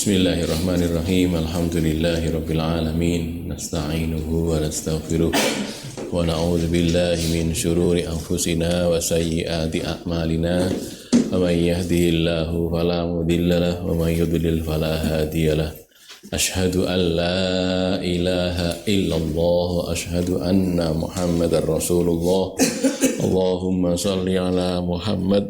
Bismillahirrahmanirrahim. Alhamdulillahirabbil alamin. Nasta'inuhu wa nastaghfiruh. Wa na'udzu billahi min syururi anfusina wa sayyiati a'malina. Faman yahdihillahu fala mudhillalah wa man yudlil fala hadiyalah. Asyhadu an la ilaha illallah wa asyhadu anna Muhammadar Rasulullah. Allahumma shalli ala Muhammad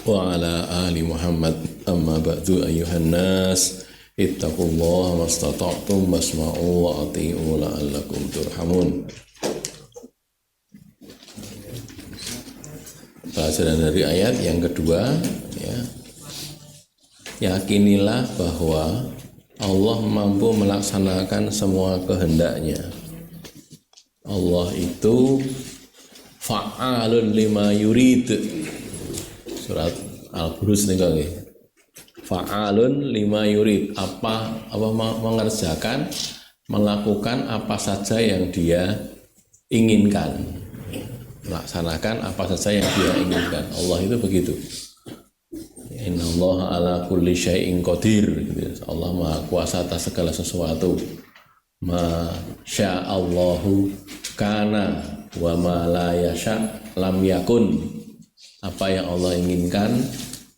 wa ala ali Muhammad. Amma ba'du ayyuhan nas ittaqullaha mastata'tum wasma'u wa ati'u la'allakum turhamun. Pelajaran dari ayat yang kedua, ya. Yakinilah bahwa Allah mampu melaksanakan semua kehendaknya. Allah itu fa'alun lima yurid. Surat Al-Buruj nih, fa'alun lima yurid, apa mengerjakan, melakukan apa saja yang dia inginkan, melaksanakan apa saja yang dia inginkan. Allah itu begitu. Innallaha ala kulli syai'in qadir. Allah Maha Kuasa atas segala sesuatu. Ma sya'allahu kana wa ma la yasha' lam yakun. Apa yang Allah inginkan,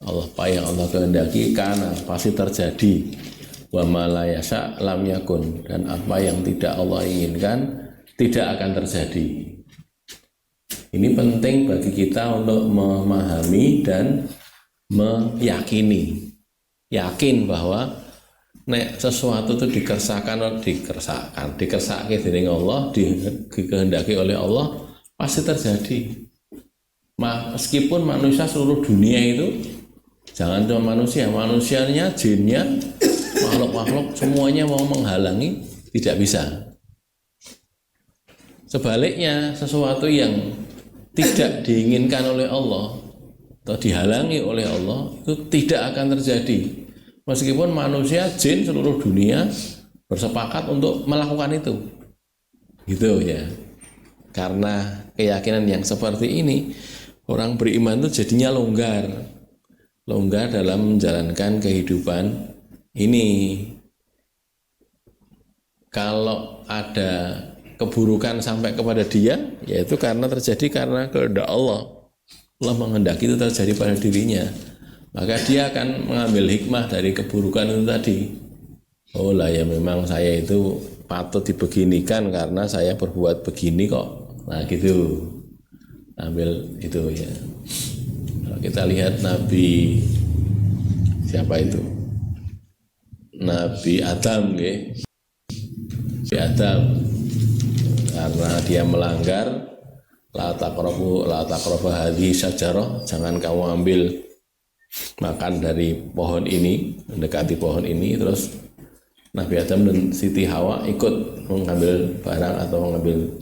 apa yang Allah kehendaki, karena pasti terjadi. Wa ma la yasha' lam yakun. Dan apa yang tidak Allah inginkan tidak akan terjadi. Ini penting bagi kita untuk memahami dan meyakini. Yakin bahwa nek sesuatu itu dikersakake dening Allah, dikehendaki oleh Allah, pasti terjadi. Meskipun manusia seluruh dunia itu, jangan cuma manusianya, jinnya, makhluk-makhluk semuanya mau menghalangi, tidak bisa. Sebaliknya, sesuatu yang tidak diinginkan oleh Allah atau dihalangi oleh Allah itu tidak akan terjadi. Meskipun manusia, jin, seluruh dunia bersepakat untuk melakukan itu. Gitu ya. Karena keyakinan yang seperti ini, orang beriman itu jadinya longgar dalam menjalankan kehidupan ini. Kalau ada keburukan sampai kepada dia, yaitu karena terjadi karena kehendak Allah. Allah menghendaki itu terjadi pada dirinya. Maka dia akan mengambil hikmah dari keburukan itu tadi. Oh lah ya, memang saya itu patut dibeginikan karena saya berbuat begini kok. Nah gitu. Ambil itu ya. Kalau kita lihat Nabi siapa itu? Nabi Adam, Nabi Adam, karena dia melanggar la taqrabu hadhihi syajarah, jangan kamu ambil makan dari pohon ini, mendekati pohon ini. Terus Nabi Adam dan Siti Hawa ikut mengambil barang atau mengambil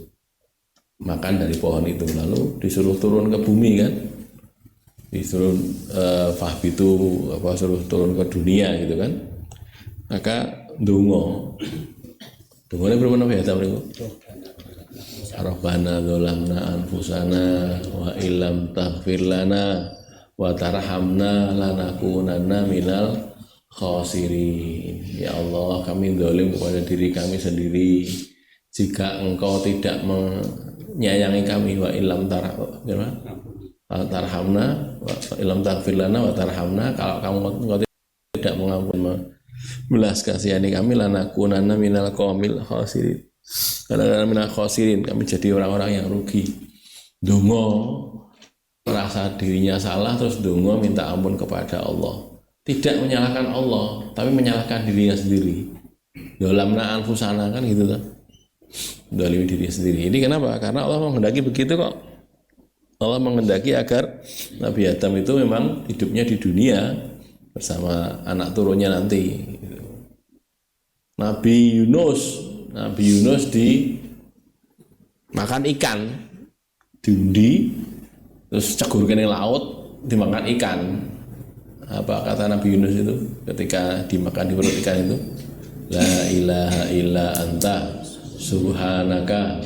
makan dari pohon itu, lalu disuruh turun ke bumi kan, disuruh suruh turun ke dunia gitu kan. Maka dungone berapa Nabi Adam niku? Rabbana dzalamna anfusana wa illam taghfir lana wa tarhamna lanakunanna minal khasirin. Ya Allah, kami zalim kepada diri kami sendiri. Jika engkau tidak menyayangi kami, wa illam tarhamna wa illam taghfir lana wa tarhamna, kalau engkau tidak mengampuni belas kasihani kami, lanakunanna minal qaumil khasirin. Karena minal khasirin, kami jadi orang-orang yang rugi. Dongo merasa dirinya salah, terus dongo minta ampun kepada Allah. Tidak menyalahkan Allah, tapi menyalahkan dirinya sendiri. Dolamna anfusana kan gitu kan. Dolimi diri sendiri. Ini kenapa? Karena Allah menghendaki begitu kok. Allah menghendaki agar Nabi Adam itu memang hidupnya di dunia bersama anak turunnya nanti. Nabi Yunus dimakan ikan, diundi, terus cegur kene laut, dimakan ikan. Apa kata Nabi Yunus itu ketika dimakan di perut ikan itu? La ilaha illa anta subhanaka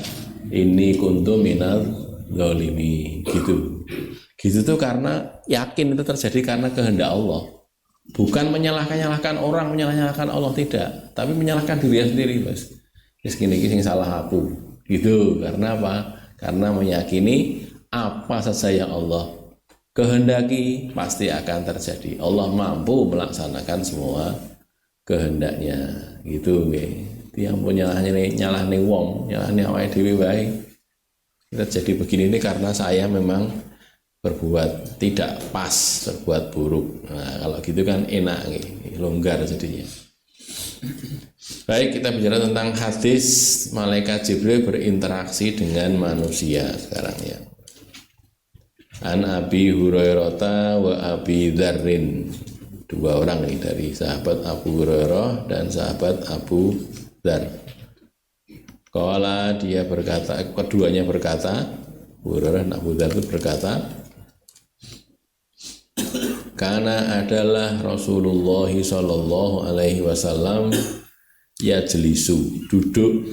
inni kuntu minal zalimin. Gitu tuh karena yakin itu terjadi karena kehendak Allah. Bukan menyalahkan orang, menyalahkan Allah, tidak, tapi menyalahkan diri sendiri, Mas. Gini sing salah aku. Gitu. Karena apa? Karena meyakini apa saja yang Allah kehendaki pasti akan terjadi. Allah mampu melaksanakan semua kehendaknya. Gitu nggih. Yang punya nyalahne wong, nyalahne awake dhewe wae. Kita jadi begini ini karena saya memang berbuat tidak pas, berbuat buruk. Nah, kalau gitu kan enak nih, longgar jadinya. Baik, kita bicara tentang hadis malaikat Jibril berinteraksi dengan manusia sekarang ya. An Abi Hurairah wa Abi Dzarrin. Dua orang nih dari sahabat Abu Hurairah dan sahabat Abu Dzar. Qala, dia berkata, keduanya berkata, Abu Hurairah dan Abu Dzar itu berkata, karena adalah Rasulullah sallallahu alaihi wasallam yajlisu, duduk,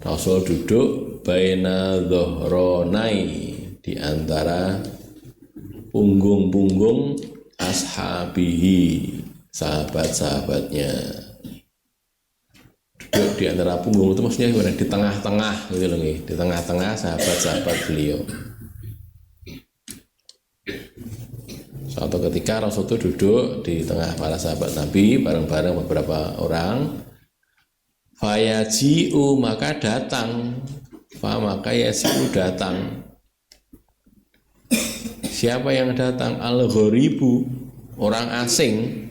Rasul duduk baina dhuhronai, di antara punggung-punggung ashabihi, sahabat-sahabatnya. Duduk di antara punggung itu maksudnya di tengah-tengah gitu loh, di tengah-tengah sahabat-sahabat beliau. Suatu ketika Rasul itu duduk di tengah para sahabat Nabi bareng-bareng beberapa orang. Fayaji'u, maka datang. Maka yaji'u, datang. Siapa yang datang? Al-ghoribu, orang asing.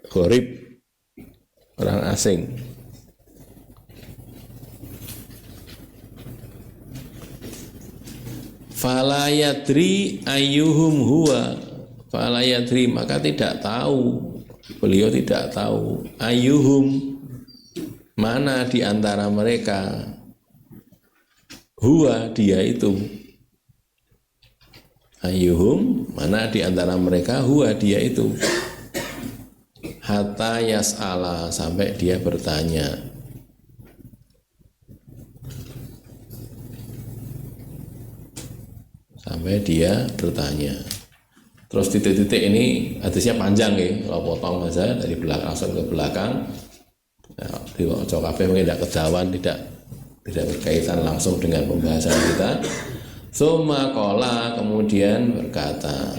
Ghorib, orang asing. Fala yadri ayyuhum huwa. Fala yadri, maka tidak tahu. Beliau tidak tahu. Ayyuhum, mana di antara mereka. Huwa, dia itu. Ayyuhum, mana di antara mereka. Huwa, dia itu. Hatta yas'ala, sampai dia bertanya. Sampai dia bertanya. Terus titik-titik ini hadisnya panjang ya, kalau potong saja dari belakang langsung ke belakang. Nah, di Cokape mungkin tidak kejauhan, tidak berkaitan langsung dengan pembahasan kita. Summa qala, kemudian berkata,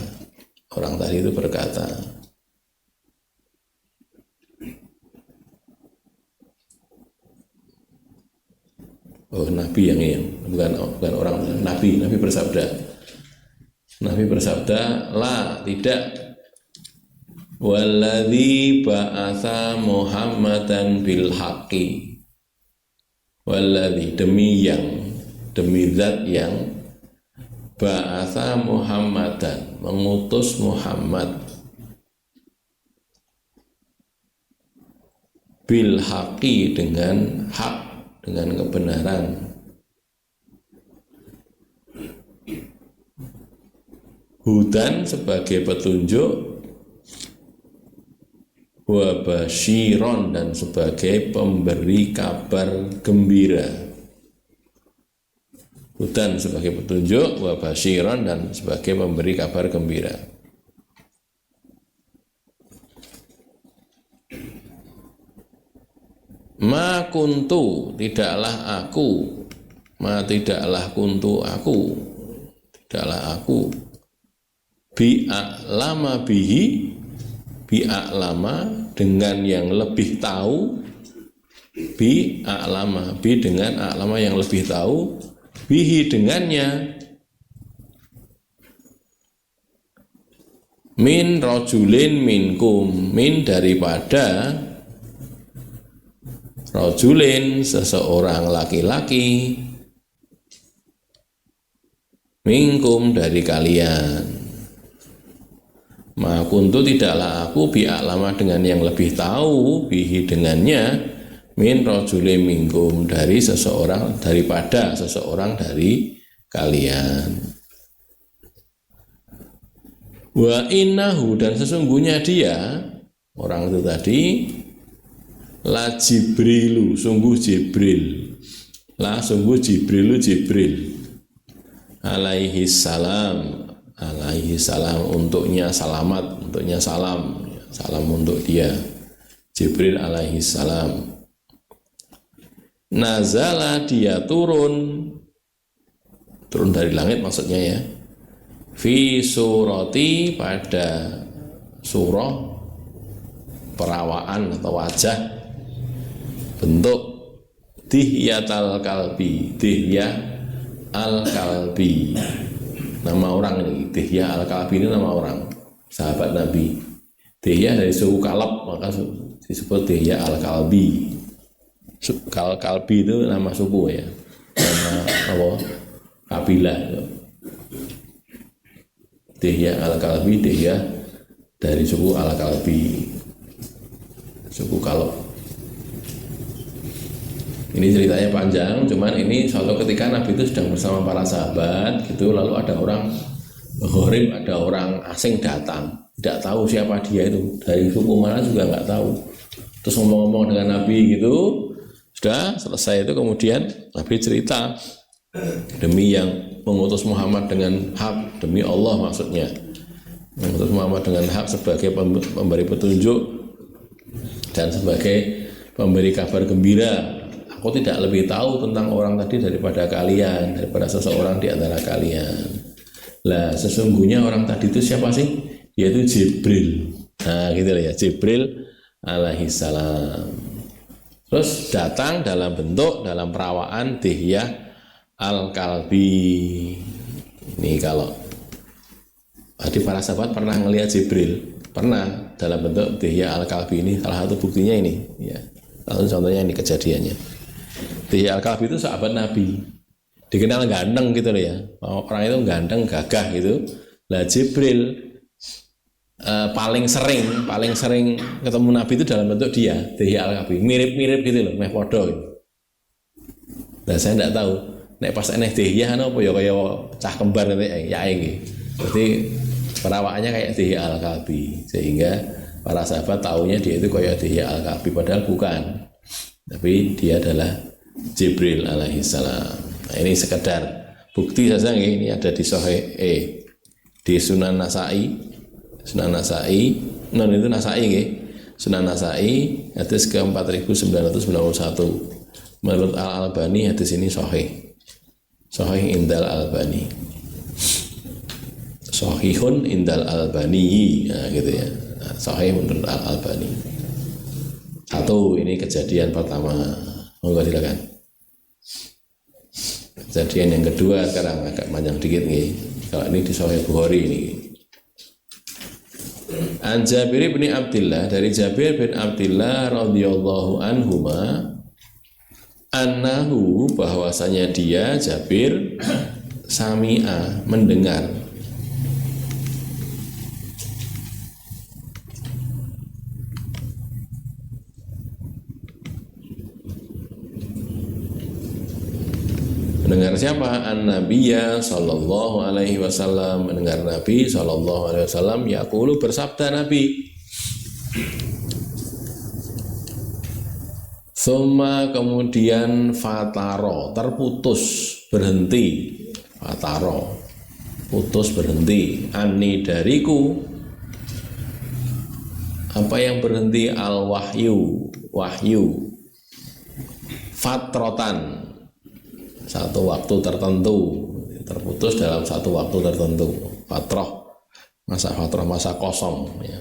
orang tadi itu berkata, oh Nabi yang ini, bukan orang, Nabi bersabda. Nabi bersabda, la, tidak, walladzi ba'atsa Muhammadan bil haqqi, walladzi, demi zat yang ba'atsa Muhammadan, mengutus Muhammad, bil haqqi, dengan hak, dengan kebenaran, hudan, sebagai petunjuk, wa basyiron, dan sebagai pemberi kabar gembira. Hudan sebagai petunjuk, wa basyiron, dan sebagai pemberi kabar gembira. Ma kuntu, tidaklah aku, ma tidaklah kuntu aku, tidaklah aku, bi'a'lama bihi, bi'a'lama, dengan yang lebih tahu, bi'a'lama, bi dengan a'lama yang lebih tahu, bihi dengannya, min rajulin minkum, min daripada, rajulin seseorang laki-laki, minkum dari kalian. Ma kuntu, tidaklah aku, bi'a'lama, dengan yang lebih tahu, bihi dengannya, min rajulin minkum, dari seseorang, daripada seseorang dari kalian. Wa innahu, dan sesungguhnya dia, orang itu tadi, la Jibrilu, sungguh Jibril, la sungguh Jibrilu, Jibril, alaihi salam, untuknya selamat, bentuknya salam, salam untuk dia. Jibril alaihi salam. Nazala, dia turun dari langit maksudnya ya. Fi surati, pada surah perawaan atau wajah, bentuk Dihyatal Kalbi. Dihya al-Kalbi, nama orang ini. Dihya al-Kalbi ini nama orang, sahabat Nabi. Dihya dari suku Kalab, maka disebut Dihya al-Kalbi. Kalbi itu nama suku ya, nama apa, kabilah. Dihya al-Kalbi, Dihya dari suku al-Kalbi, suku Kalab. Ini ceritanya panjang, cuman ini suatu ketika Nabi itu sedang bersama para sahabat gitu, lalu ada orang gharib, ada orang asing datang, tidak tahu siapa dia itu, dari suku mana juga nggak tahu. Terus ngomong-ngomong dengan Nabi gitu, sudah selesai itu kemudian Nabi cerita, demi yang mengutus Muhammad dengan hak, demi Allah maksudnya, mengutus Muhammad dengan hak sebagai pemberi petunjuk dan sebagai pemberi kabar gembira. Aku tidak lebih tahu tentang orang tadi daripada kalian, daripada seseorang di antara kalian. Lah sesungguhnya orang tadi itu siapa sih? Yaitu Jibril. Nah gitu ya, Jibril alaihi salam. Terus datang dalam bentuk, dalam perawaan Dihya al-Kalbi. Ini kalau tadi para sahabat pernah ngelihat Jibril, pernah dalam bentuk Dihya al-Kalbi ini. Salah satu buktinya ini ya. Lalu contohnya ini kejadiannya. Dihya al-Kalbi itu sahabat Nabi, dikenal ganteng gitu loh ya, orang itu ganteng, gagah gitu. Lah Jibril paling sering ketemu Nabi itu dalam bentuk dia, Dihya al-Kalbi, mirip-mirip gitu loh, meh podo gitu. Nah saya tidak tahu, nek pas eneh Dihya apa ya kaya cah kembar nanti ya ini. Berarti perawaannya kayak Dihya al-Kalbi, sehingga para sahabat taunya dia itu kayak Dihya al-Kalbi, padahal bukan. Tapi dia adalah Jibril alaihi salam. Nah, ini sekedar bukti saja, ini ada di Sahih di Sunan Nasai. Sunan Nasai, non itu Nasai nggih. Sunan Nasai hadis ke 4991. Menurut Al-Albani hadis ini sahih. Sahih indal Albani. Sahihun indal Albani. Nah, gitu ya. Nah, sahih menurut Al-Albani. Satu, ini kejadian pertama. Monggo silakan. Kejadian yang kedua sekarang agak panjang dikit nih. Kalau ini di Sahih Bukhari ini. An Jabir bin Abdillah, dari Jabir bin Abdillah radhiyallahu anhuma, annahu, bahwasanya dia Jabir sami'a, mendengar, mendengar siapa? An-Nabiyya sallallahu alaihi wasallam, mendengar Nabi sallallahu alaihi wasallam yaqulu, bersabda Nabi. Summa, kemudian fataro, terputus, berhenti. Fataro, putus, berhenti. Anni, dariku. Apa yang berhenti? Al-wahyu, wahyu. Fatrotan, satu waktu tertentu, terputus dalam satu waktu tertentu. Fatroh, masa fatroh, masa kosong ya.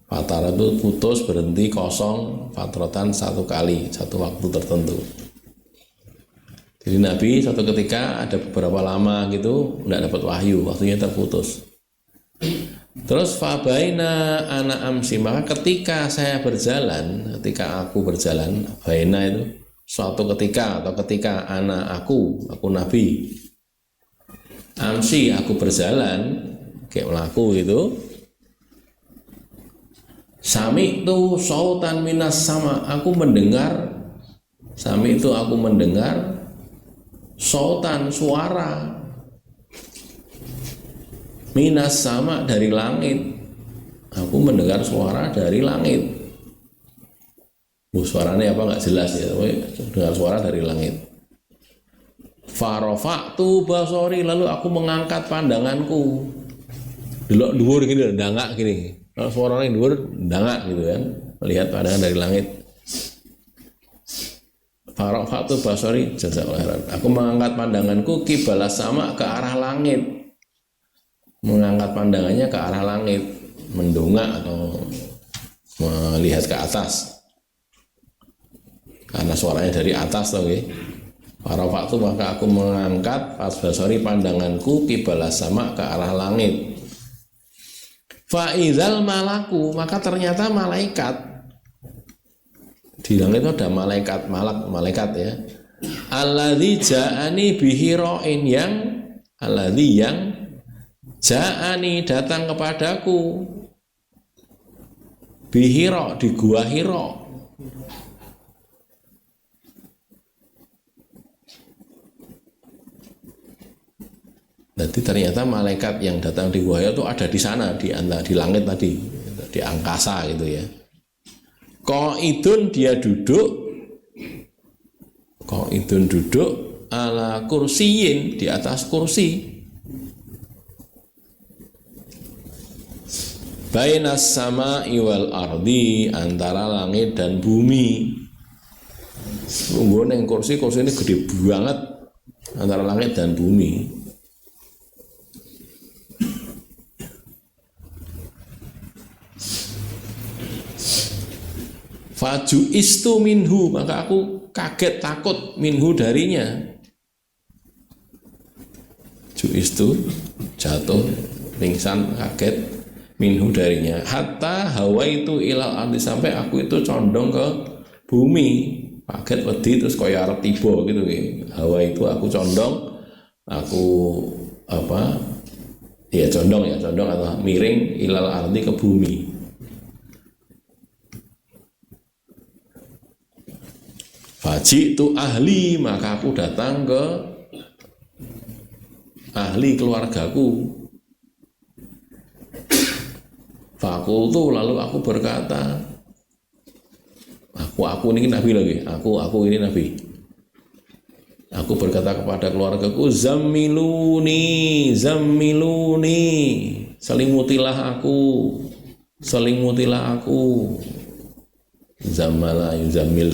Fatara itu putus, berhenti, kosong. Fatrotan, satu kali, satu waktu tertentu. Jadi Nabi suatu ketika ada beberapa lama gitu tidak dapat wahyu, waktunya terputus. Terus fabaina ana amsi, maka ketika saya berjalan, ketika aku berjalan, baina itu suatu ketika, atau ketika aku Nabi, amsi, aku berjalan kayak melaku gitu. Sami itu sautan minas sama, aku mendengar. Sami itu aku mendengar sautan, suara, minas sama, dari langit. Aku mendengar suara dari langit. Suaranya apa nggak jelas ya, dengar suara dari langit. Farofa'tu basori, lalu aku mengangkat pandanganku. Delok dhuwur gini, dangak gini. Kalau suaranya dhuwur ndangak gitu kan, melihat pandangan dari langit. Farafatu basari jazakallahu khairan. Aku mengangkat pandanganku kibalas sama ke arah langit. Mengangkat pandangannya ke arah langit, mendongak atau melihat ke atas. Karena suaranya dari atas tau nggih. Farafatu maka aku mengangkat basari pandanganku kibalas sama ke arah langit. Faizal malaku, maka ternyata malaikat. Di langit itu ada malaikat ya. Alladzi ja'ani bihirain, yang ja'ani datang kepadaku bihira, di gua Hira. Jadi ternyata malaikat yang datang di gua Hira itu ada di sana, di langit tadi, di angkasa gitu ya. Qaidun dia duduk ala kursiyin, di atas kursi. Bainas sama'i wal ardi, antara langit dan bumi. Lungguh neng kursi ini gede banget, antara langit dan bumi. Faju istu minhu, maka aku kaget takut minhu darinya. Ju istu jatuh pingsan kaget minhu darinya. Hatta hawa itu ilal ardi, sampai aku itu condong ke bumi. Kaget wedi terus kaya arep tiba gitu ya. Hawa itu aku condong, aku condong atau miring ilal ardi ke bumi. Faji itu ahli, maka aku datang ke ahli keluargaku. Fakultu, lalu aku berkata, aku ini nabi lagi, aku ini nabi. Aku berkata kepada keluargaku, zammiluni, selimutilah aku. Zamala yuzammil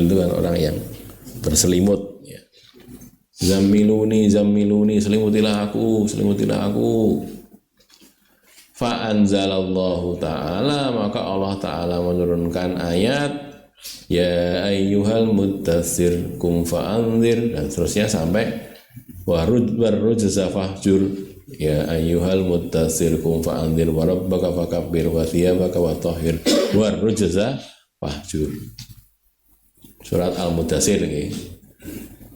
itu kan orang yang berselimut ya. Zammiluni, selimutilah aku. Fa anzalallahu ta'ala, maka Allah Ta'ala menurunkan ayat ya ayyuhal mudaththir kum fa'anzir, dan seterusnya sampai warujza fahjur. Ya ayyuhal mudaththir kum fa'anzir wa rabbaka fakabbir wa thiyabaka watahhir warujza fahjur. Surat Al-Mudaththir ini.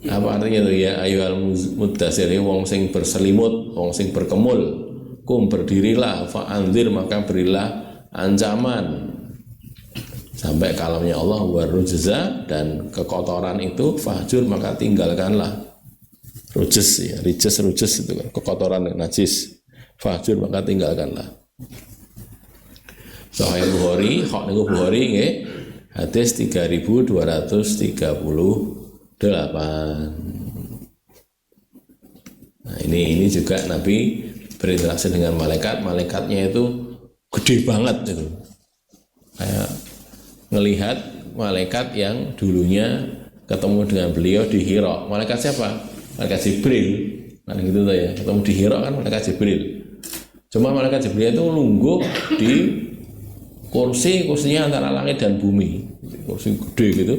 Apa artinya itu ya ayyuhal mudaththir, wong sing berselimut, wong sing berkemul. Kum, berdirilah, fa'anzir, maka berilah ancaman. Sampai kalamnya Allah warujza, dan kekotoran itu fahjur, maka tinggalkanlah. Rujes ya, rijes itu kan kekotoran najis. Fahjur, maka tinggalkanlah. Sahih Bukhari, nggih, hadis 3238. Nah, ini juga Nabi berinteraksi dengan malaikatnya itu gede banget gitu. Kayak ngelihat malaikat yang dulunya ketemu dengan beliau di Hira. Malaikat siapa? Malaikat Jibril. Nah gitu tuh ya, ketemu di Hira kan malaikat Jibril. Cuma malaikat Jibril itu lungguh di kursinya antara langit dan bumi, kursi gede gitu.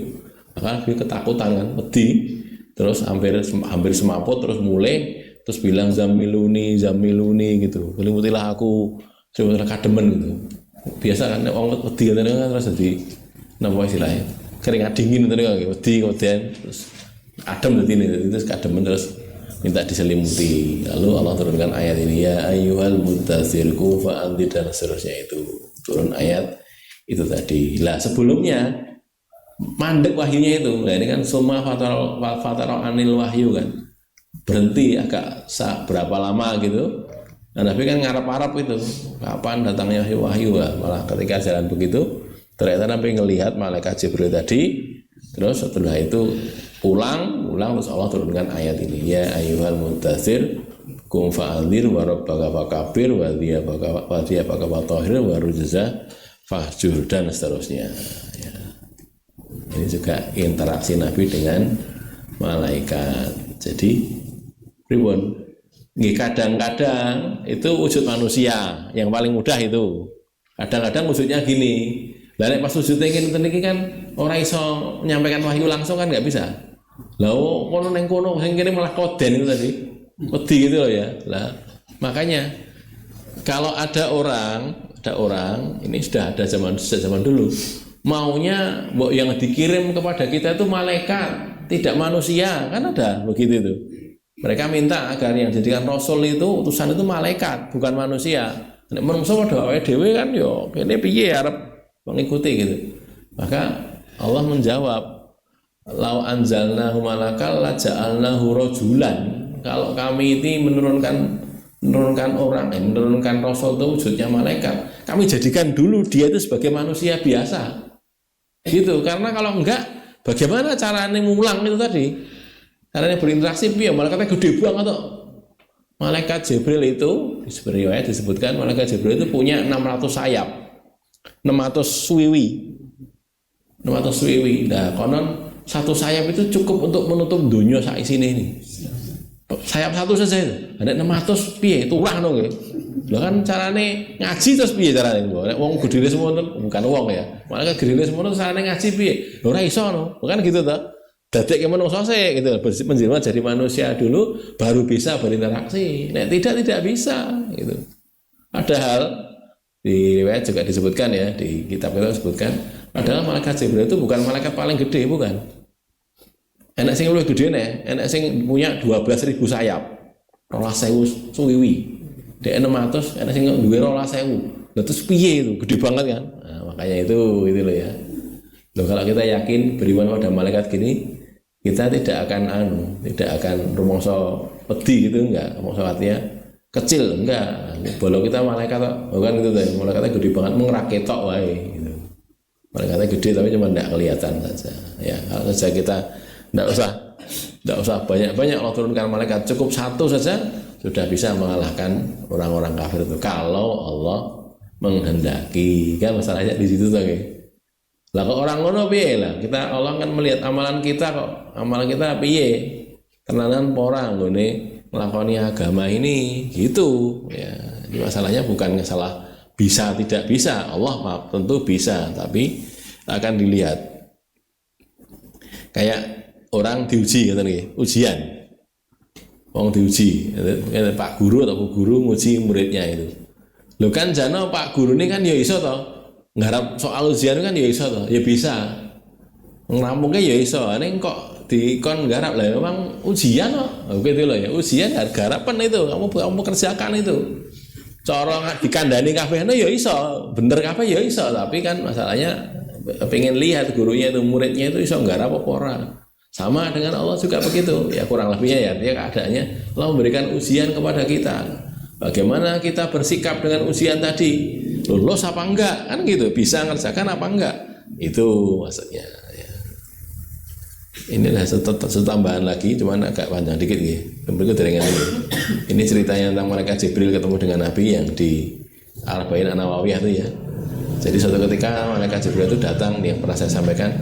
Maka dia ketakutan kan, wedi, terus hampir semaput, terus mulai, terus bilang zamiluni gitu, selimutilah aku, selimutilah kademen gitu. Biasa kan orang wedi kan terus jadi napa istilahnya, keringat dingin gitu kan, wedi kemudian terus adem jadi terus kademen, terus minta diselimuti. Lalu Allah turunkan ayat ini, ya ayyuhal mudaththir qum fa'anzir, dan seterusnya itu. Turun ayat itu tadi. Lah sebelumnya mandek wahyunya itu. Nah ini kan summa fatara anil wahyu kan. Berhenti agak berapa lama gitu. Nah Nabi kan ngarap-arap itu. Kapan datangnya wahyu lah. Malah ketika jalan begitu, ternyata Nabi ngelihat malaikat Jibril tadi. Terus setelah itu pulang terus Allah turunkan ayat ini. Ya ayyuhal mudaththir kum fa'alir wa rabbaka fakabir wa thiyabaka fatahhir wa rujza fahjur dan seterusnya ya. Ini juga interaksi Nabi dengan malaikat. Jadi pripun? Nggih kadang-kadang itu wujud manusia yang paling mudah itu. Kadang-kadang wujudnya gini. Lah nek pas wujudnya ngene kan ora iso menyampaikan wahyu langsung kan nggak bisa. Lah kono ning kono sing kene malah koden itu tadi. Wedi gitu loh ya. Lah makanya kalau ada orang ini sudah ada sejak zaman dulu maunya yang dikirim kepada kita itu malaikat, tidak manusia, kan ada begitu itu. Mereka minta agar yang dijadikan rasul itu utusan itu malaikat, bukan manusia. Nek menungso padha awake dhewe kan yo kene piye arep mengikuti gitu. Maka Allah menjawab, "Lau anzalnahu malakal la ja'alnahu rajulan." Kalau kami ini menurunkan orang, menurunkan rasul itu wujudnya malaikat, kami jadikan dulu dia itu sebagai manusia biasa. Gitu, karena kalau enggak bagaimana caranya mulang itu tadi? Caranya berinteraksi piye? Malaikatnya gede banget atau malaikat Jibril itu seperti riwayat disebutkan malaikat Jibril itu punya 600 sayap. 600 swiwi. Nah, konon satu sayap itu cukup untuk menutup dunia sak isine ini. Sayap satu saja itu. Ada 600 piye turah no nggih. Lha kan carane ngaji terus piye carane kok. Nek wong gedene semono bukan wong ya. Malaikat gedene semono carane ngaji piye? Lho ora iso no. Bukan gitu toh. Dadekke menungso sik gitu, menjelma jadi manusia dulu baru bisa berinteraksi. Nek tidak bisa gitu. Padahal di riwayat juga disebutkan ya, di kitab itu disebutkan, padahal malaikat Jibril itu bukan malaikat paling gede, bukan. Enak sing luwih gede nih, enak sing punya 12.000 sayap. 12.000 suwiwi. Dek 600, enak sing duwe 12.000. Lah terus piye itu? Gede banget kan? Nah, makanya itu loh ya. Loh kalau kita yakin beriman pada malaikat gini, kita tidak akan rumangsa wedi gitu enggak, rumangsa artinya kecil enggak. Bolo kita malaikat bukan gitu tuh, malaikatnya gede banget ngraketok wae gitu. Malaikatnya gede tapi cuma enggak kelihatan saja. Ya, kalau saja kita enggak usah banyak-banyak Allah turunkan malaikat, cukup satu saja sudah bisa mengalahkan orang-orang kafir itu kalau Allah menghendaki. Kan masalahnya di situ tuh. Lah kok orang ngono piye lah? Kita Allah kan melihat amalan kita kok. Amalan kita piye? Tenanan ora nggone nglakoni agama ini gitu ya. Ini masalahnya bukan masalah bisa tidak bisa. Allah tentu bisa, tapi akan dilihat. Kayak orang diuji ngoten nggih, ujian. Wong diuji, Pak Guru atau Bu Guru nguji muridnya itu. Lho kan jano Pak Guru ini kan ya iso toh. Ngharap soal ujian kan ya iso toh, ya bisa. Ngrampunge ya iso. Ning kok dikon nggarap lah memang ujian kok. Gitu loh ya. Ujian garapan itu, kamu kerjakan itu. Cara dikandani kabeh ya iso, bener kabeh ya iso, tapi kan masalahnya pengen lihat gurunya itu, muridnya itu iso nggarap apa ora. Sama dengan Allah juga begitu. Ya kurang lebihnya ya, dia keadaannya Allah memberikan ujian kepada kita. Bagaimana kita bersikap dengan ujian tadi? Lulus apa enggak? Kan gitu, bisa ngerjakan apa enggak? Itu maksudnya ya. Inilah satu tambahan lagi, cuman agak panjang dikit gitu. Berikut dengan ini ceritanya tentang malaikat Jibril ketemu dengan Nabi yang di Arba'in An-Nawawiyah itu ya. Jadi suatu ketika malaikat Jibril itu datang, yang pernah saya sampaikan,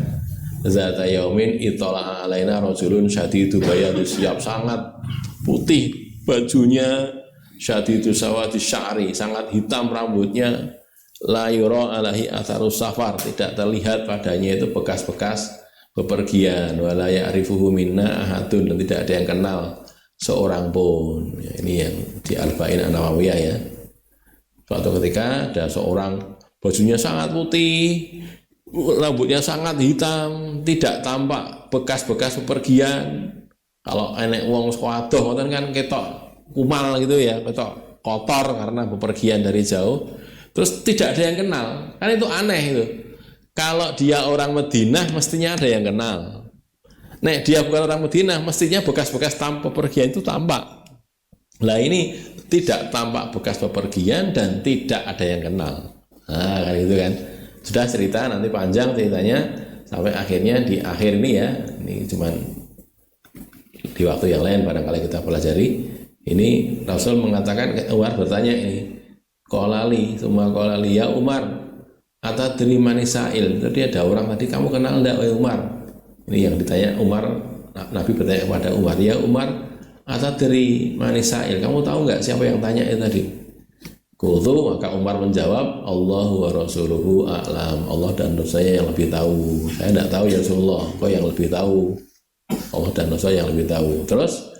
zata yaumin itala alaina rajulun syadidu bayadu siyab, sangat putih bajunya, syadidu sawati sya'ri, sangat hitam rambutnya, la yura alaihi atharus safar, tidak terlihat padanya itu bekas-bekas bepergian, wala ya'rifuhu minna ahadun, dan tidak ada yang kenal seorang pun. Ya, ini yang di Arba'in An-Nawawiyah ya. Suatu ketika ada seorang bajunya sangat putih, rambutnya sangat hitam, tidak tampak bekas-bekas bepergian. Kalau enek wong sekolah kan ketok kumal gitu ya, ketok kotor karena bepergian dari jauh, terus tidak ada yang kenal, kan itu aneh itu. Kalau dia orang Madinah mestinya ada yang kenal. Nek dia bukan orang Madinah mestinya bekas-bekas bepergian itu tampak. Lah ini tidak tampak bekas bepergian dan tidak ada yang kenal. Nah kan gitu kan. Sudah cerita, nanti panjang ceritanya sampai akhirnya di akhir ini ya. Ini cuman di waktu yang lain barangkali kita pelajari. Ini Rasul mengatakan, Umar bertanya ini, Qolali, semua Qolali, ya Umar, atadri manisail. Jadi ada orang tadi, kamu kenal enggak wahai Umar? Ini yang ditanya Umar, Nabi bertanya kepada Umar, ya Umar, atadri manisail. Kamu tahu enggak siapa yang tanya itu tadi? Qultu, maka Umar menjawab, Allahu wa rasuluhu a'lam. Allah dan Rasulnya yang lebih tahu. Saya tidak tahu ya Rasulullah, kau yang lebih tahu. Allah dan Rasulnya yang lebih tahu. Terus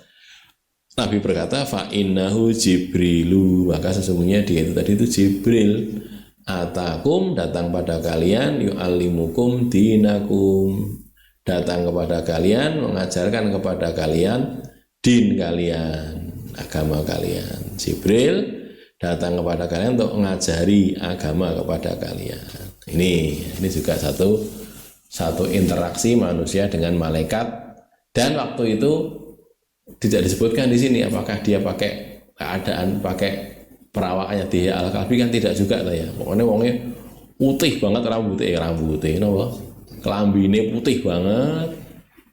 Nabi berkata, fa innahu Jibrilu, maka sesungguhnya dia itu tadi itu Jibril. Atakum, datang pada kalian, yu'allimukum dinakum, datang kepada kalian, mengajarkan kepada kalian din kalian, agama kalian. Jibril datang kepada kalian untuk mengajari agama kepada kalian. Ini juga satu interaksi manusia dengan malaikat. Dan waktu itu tidak disebutkan di sini apakah dia pakai keadaan pakai perawakannya Dihya Al-Kalbi, kan tidak juga lah ya. Pokoknya wongnya putih banget rambutnya, napa? Kelambine putih banget,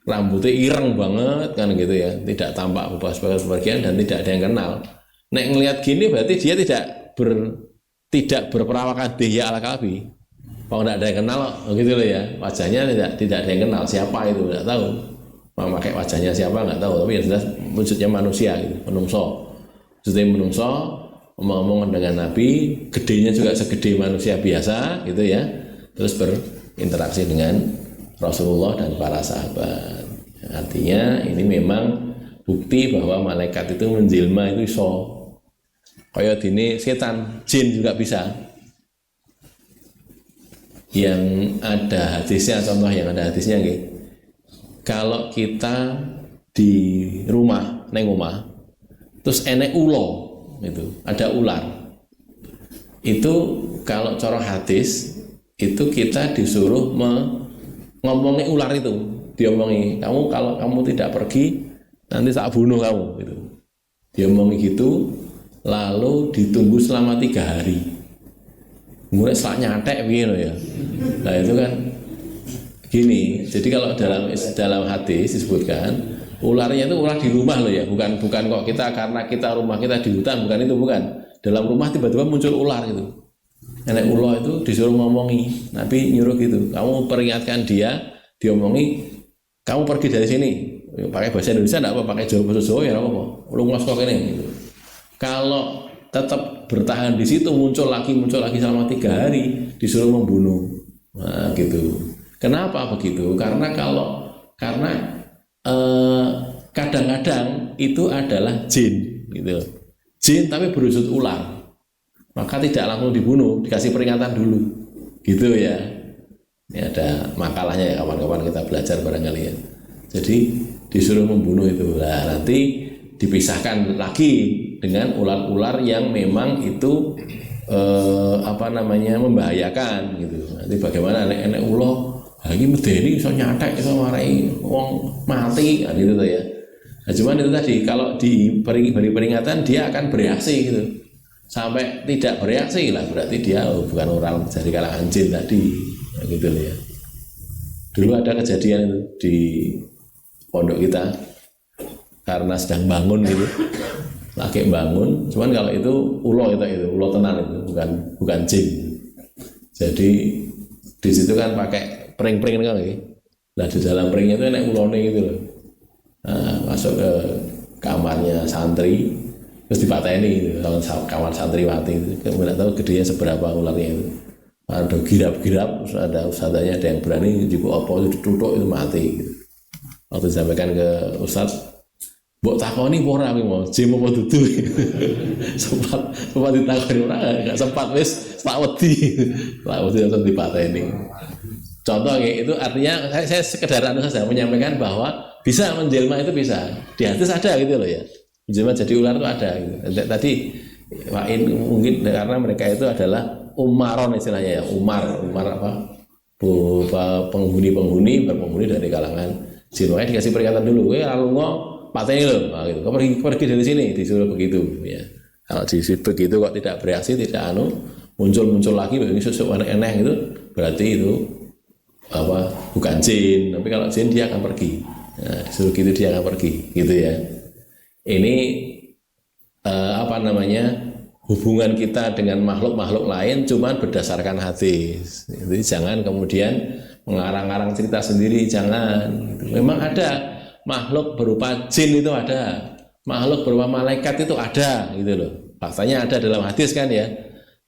rambutnya ireng banget kan gitu ya. Tidak tampak beberapa dan tidak ada yang kenal. Nek ngelihat gini berarti dia tidak berperawakan Dihya Al-Kalbi. Kalau tidak ada yang kenal gitu loh ya. Wajahnya tidak ada yang kenal siapa itu, tidak tahu. Memakai wajahnya siapa nggak tahu, tapi yang jelas wujudnya manusia gitu, menungso. Wujudnya menungso, ngomong dengan Nabi, gedenya juga segede manusia biasa gitu ya. Terus berinteraksi dengan Rasulullah dan para sahabat. Artinya ini memang bukti bahwa malaikat itu menjelma itu iso. Kayak dini setan, jin juga bisa. Yang ada hadisnya, contoh yang ada hadisnya gitu. Kalau kita di rumah, neng omah, terus enek ulo, itu ada ular. Itu kalau cara hadis itu kita disuruh ngomongin ular itu, diomongi, kalau kamu tidak pergi nanti tak bunuh kamu, gitu. Diomongi gitu, lalu ditunggu selama 3 hari. Mulai setelah nyatek begini ya. Nah itu kan gini, jadi kalau dalam hadis disebutkan ularnya itu ular di rumah loh ya, bukan kok kita karena kita rumah kita di hutan, bukan itu, bukan. Dalam rumah tiba-tiba muncul ular gitu. Nenek ular itu disuruh ngomongi, Nabi nyuruh gitu, kamu peringatkan dia, diomongi, kamu pergi dari sini. Pakai bahasa Indonesia enggak apa, pakai Jawa bahasa Jawa ya enggak apa. Lu ngosok ini gitu. Kalau tetap bertahan di situ muncul lagi selama 3 hari, disuruh membunuh. Nah, gitu. Kenapa begitu? Karena kadang-kadang itu adalah jin, gitu. Jin tapi berwujud ular, maka tidak langsung dibunuh, dikasih peringatan dulu, gitu ya. Ini ada makalahnya ya, kawan-kawan kita belajar barangkali ya. Jadi disuruh membunuh itu, nah, nanti dipisahkan lagi dengan ular-ular yang memang itu membahayakan, gitu. Nanti bagaimana enek ulo lagi medeni iso nyatek iso marai wong mati gitu tuh ya. Nah, cuman itu tadi kalau diberi peringatan dia akan bereaksi gitu. Sampai tidak bereaksi lah berarti dia bukan orang dari kalangan jin tadi, gitu ya. Dulu ada kejadian itu di pondok kita karena sedang bangun gitu. Lagi bangun, cuman kalau itu ulo tenan itu bukan jin. Jadi di situ kan pakai pring-pring kan gitu. Nah di dalam pringnya itu enak ulone gitu loh. Nah, masuk ke kamarnya santri, terus dipateni gitu, kamar santriwati itu. Kemudian tahu gedenya seberapa ularnya itu. Ada girap-girap, terus ada ustadzanya ada yang berani juga apa itu ditutup itu mati gitu. Waktu disampaikan ke ustadz, mbok takoni ora iki mau jim apa dudu. sempat ditakoni ora, enggak sempat wis tak wedi. Tak wedi langsung dipateni. Contoh kayak itu artinya saya sekedar saja menyampaikan bahwa bisa menjelma itu bisa. Di hadis ada gitu loh ya. Menjelma jadi ular itu ada gitu. Tadi mungkin karena mereka itu adalah umaron istilahnya ya. Umar apa? Penghuni dari kalangan jin. Makanya dikasih peringatan dulu. Lalu pateni loh, nah, gitu. Kau pergi dari sini disuruh begitu ya. Kalau begitu kok tidak bereaksi, tidak muncul lagi begini sesuatu aneh gitu, berarti itu bukan jin. Tapi kalau jin dia akan pergi. Nah, disuruh gitu dia akan pergi, gitu ya. Ini hubungan kita dengan makhluk-makhluk lain cuman berdasarkan hadis. Jadi jangan kemudian mengarang-arang cerita sendiri, jangan. Memang ada makhluk berupa jin, itu ada. Makhluk berupa malaikat itu ada, gitu loh. Faktanya ada dalam hadis kan ya.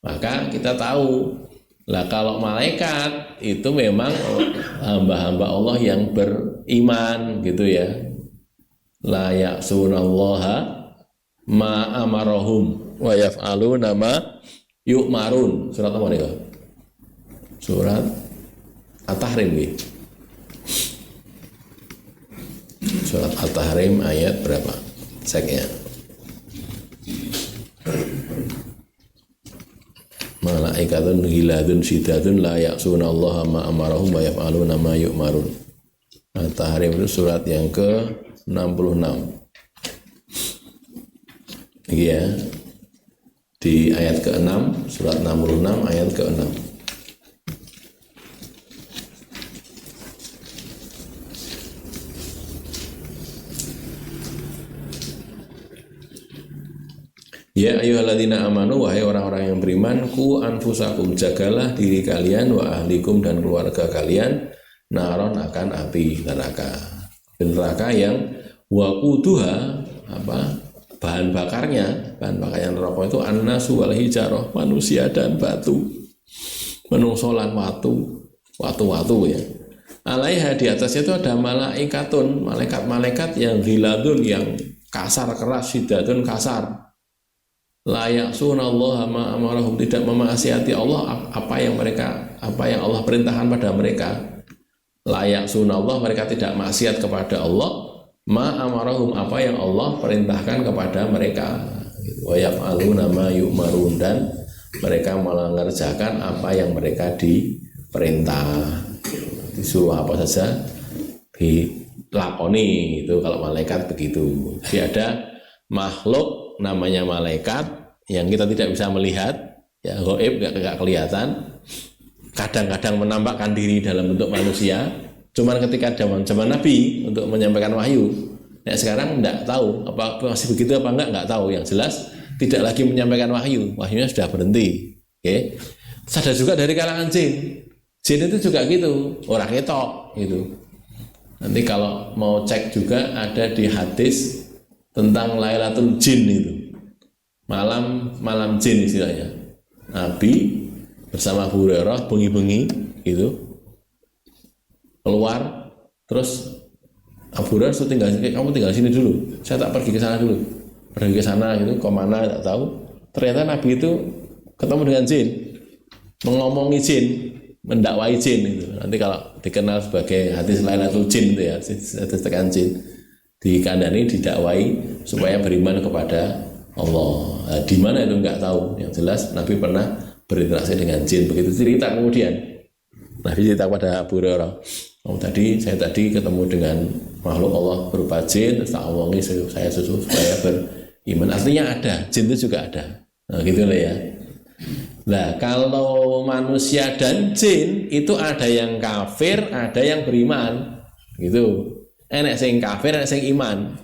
Maka kita tahu lah, kalau malaikat itu memang hamba-hamba Allah yang beriman, gitu ya. La ya'sunallaha ma amarahum wa yaf'aluna ma yu'marun. Surat apa nih? Surat At-Tahrim nih. Surat At-Tahrim ayat berapa? Seknya. Malaikatun ghiladun syiddatun la ya'sunallaha ma amarahum wa yaf'aluna ma yu'marun. At-Tahrim itu surat yang ke-66. Ini ya, di ayat ke-6, surat 66 ayat ke-6. Ya ayyuhalladzina amanu, wahai orang-orang yang beriman, ku anfusakum, jagalah diri kalian, wa ahlikum, dan keluarga kalian, naron, akan api neraka. Neraka yang waquduha, bahan bakarnya neraka itu annasu wal hijarah, manusia dan batu, menungsolan watu ya. Alaiha, di atasnya itu ada malaikatun, malaikat-malaikat yang ghiladun, yang kasar keras, syiddatun, kasar. La ya'sunallaha ma amarahum, tidak memaksiati Allah apa yang Allah perintahkan pada mereka. La ya'sunallah, mereka tidak maksiat kepada Allah. Ma amarahum, apa yang Allah perintahkan kepada mereka. Wa yaf'aluna ma yu'marun, dan mereka mengerjakan apa yang mereka diperintah. Disuruh apa saja dilakoni, itu kalau malaikat begitu. Jadi ada makhluk namanya malaikat yang kita tidak bisa melihat, ya, gaib, nggak kelihatan. Kadang-kadang menampakkan diri dalam bentuk manusia. Cuman ketika zaman Nabi untuk menyampaikan wahyu, ya sekarang enggak tahu apa masih begitu apa enggak tahu. Yang jelas tidak lagi menyampaikan wahyu, wahyunya sudah berhenti. Oke. Ada juga dari kalangan jin. Jin itu juga gitu, orang ketok gitu. Nanti kalau mau cek juga ada di hadis tentang Lailatul Jin itu. Malam jin istilahnya. Nabi bersama Abu Hurairah bengi-bengi itu keluar, terus Abu Hurairah kamu tinggal sini dulu, saya tak pergi ke sana dulu. Pergi ke sana gitu, ke mana tak tahu. Ternyata Nabi itu ketemu dengan jin, mengomongi jin, mendakwai jin itu. Nanti kalau dikenal sebagai hadis Lailatul Jin itu ya, hadis tekan jin, dikandani, didakwai supaya beriman kepada Allah. Nah, di mana itu nggak tahu. Yang jelas Nabi pernah berinteraksi dengan jin. Begitu cerita kemudian Nabi cerita pada Abu Hurairah, saya tadi ketemu dengan makhluk Allah berupa jin, terus tak omongi saya suruh supaya beriman. Artinya ada, jin itu juga ada. Nah, gitu lah ya. Nah, kalau manusia dan jin itu ada yang kafir, ada yang beriman. Gitu. Enek sing kafir, enek sing iman.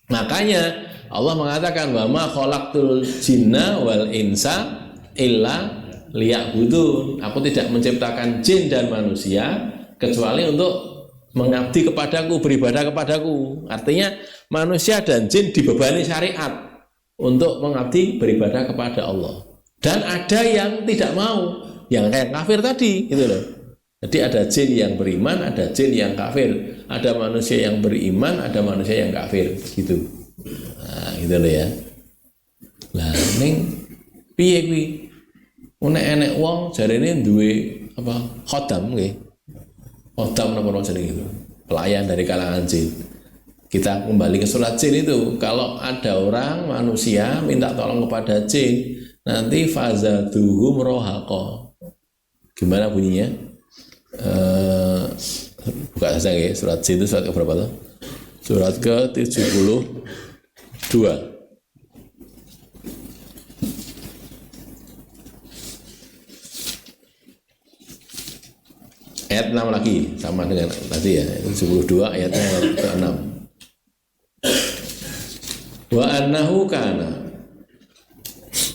Makanya Allah mengatakan wa ma khalaqtul jinna wal insa illa liya'budun. Aku tidak menciptakan jin dan manusia kecuali untuk mengabdi kepadaku, beribadah kepadaku. Artinya manusia dan jin dibebani syariat untuk mengabdi beribadah kepada Allah. Dan ada yang tidak mau, yang kayak kafir tadi, gitu loh. Jadi ada jin yang beriman, ada jin yang kafir, ada manusia yang beriman, ada manusia yang kafir, gitu. Nah, gitu loh ya. Lah ning piye kuwi? Enek wong jarene duwe khodam nggih. Khodam napa jenenge itu? Pelayan dari kalangan jin. Kita kembali ke surat jin itu. Kalau ada orang manusia minta tolong kepada jin, nanti fazaduhum rohaqa. Gimana bunyinya? Buka saja nggih, surat jin itu surat ke berapa tuh? Surat ke-72. Ayat 6 lagi, sama dengan tadi ya, 72 ayatnya ke-6. Wa annahu kana,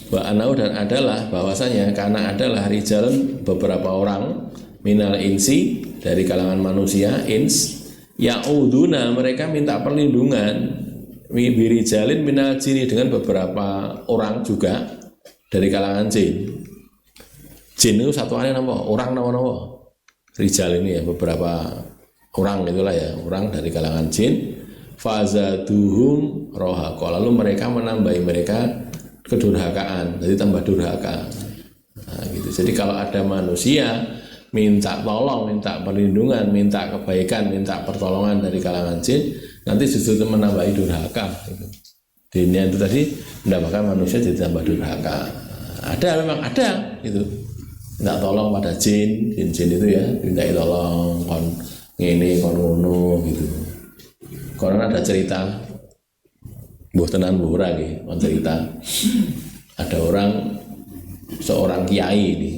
wa anau dan adalah bahwasanya karena adalah rijalun beberapa orang minal insi dari kalangan manusia ins yauduna mereka minta perlindungan birijalin minal jini dengan beberapa orang juga dari kalangan jin. Jin itu satuannya nama orang nama rijal ini ya beberapa orang itulah ya orang dari kalangan jin. Fazaduhum rohaqo lalu mereka menambahi mereka kedurhakaan, jadi tambah durhaka. Nah, gitu. Jadi kalau ada manusia minta tolong, minta perlindungan, minta kebaikan, minta pertolongan dari kalangan jin, nanti justru itu menambahi durhaka. Gitu. Dunia itu tadi mendapatkan manusia jadi tambah durhaka. Ada memang ada itu. Minta tolong pada jin itu ya, minta tolong kon ngene kon ngono gitu. Karena ada cerita mbuh tenan mbuh ora nggih, kon cerita. Ada seorang kiai ini.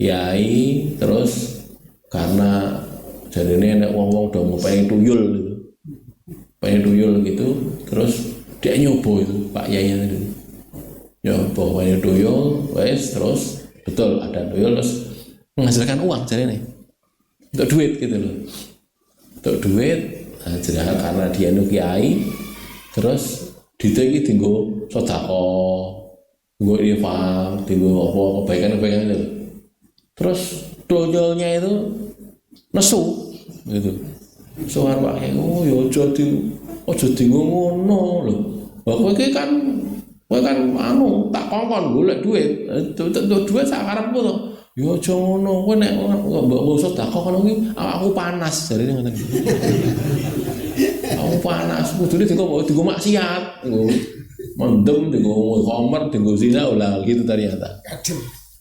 Kiai terus karena jadi ini nek wong-wong udah mau pengen tuyul gitu. Pengen tuyul gitu, terus dia nyoba itu Pak Yai itu. Nyoba pengen tuyul, wes terus betul ada tuyul terus menghasilkan uang jadi ini. Untuk duit gitu loh. Untuk duit nah, karena dia nu kiai terus duitnya iki dienggo sedekah, dienggo infak, dienggo apa kebaikan-kebaikan itu. Terus tuyulnya itu nesu gitu. Soal Pak Yai, oh ya aja ngono lho. Lah kowe kan tak kongkon golek duit. Untuk duit sak karepmu to. Ya aja ngono, kowe nek mbok sedekah kono kuwi aku panas jarine ngoten. Aku panas, kudune dienggo maksiat, dienggo mendem, dienggo komer, dienggo zina lah gitu ternyata.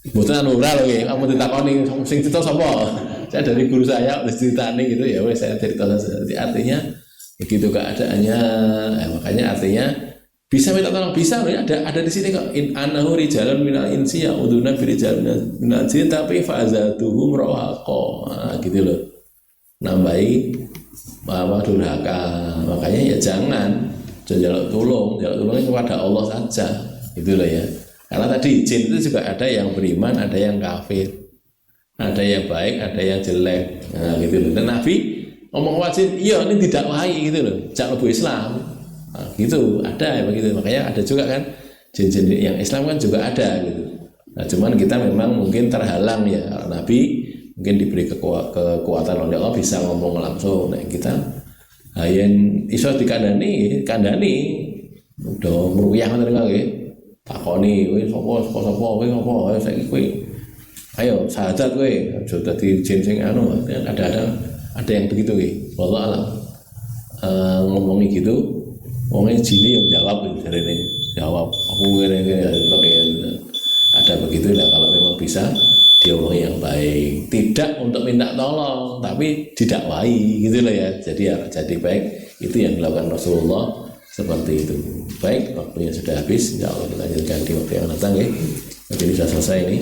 Mboten anu ora lho nggih, kamu ditakoni sing cerita sapa? Saya dari guru saya wis ceritani gitu ya wis saya cerita saja. Artinya begitu keadaannya, makanya artinya bisa minta tolong bisa loh, ada di sini kok in anahu rijalun minal insi ya uduna bi rijalun minal jin tapi fazaduhum rohaqo. Nah, gitu loh. Nambahi durhaka. Makanya ya jangan jaluk tulungnya kepada Allah saja. Itulah ya. Karena tadi jin itu juga ada yang beriman, ada yang kafir, ada yang baik, ada yang jelek. Nah, gitu loh. Dan Nabi ngomong wajib, iya ini tidak wahai gitu loh, jangan lebu Islam. Nah, gitu ada ya begitu. Makanya ada juga kan jin-jin yang Islam kan juga ada gitu. Nah, cuman kita memang mungkin terhalang ya. Nabi mungkin diberi kekuatan oleh Allah bisa ngomong langsung. Nah, kita yang iso dikandani udah meruyah ngoten nggih. Takoni kowe sapa kowe apa saiki kowe ayo sahadat kowe aja dadi jin sing anu ada yang begitu kowe wallah alam ngomongi gitu wong jine yang jawab jarene jawab aku ngene pakai ada begitu lah kalau memang bisa dia orang yang baik tidak untuk minta tolong tapi didakwahi gitu loh ya jadi baik itu yang dilakukan Rasulullah seperti itu. Baik, waktunya sudah habis. Insya Allah kita lanjutkan di waktu yang datang ya. Jadi sudah selesai ini.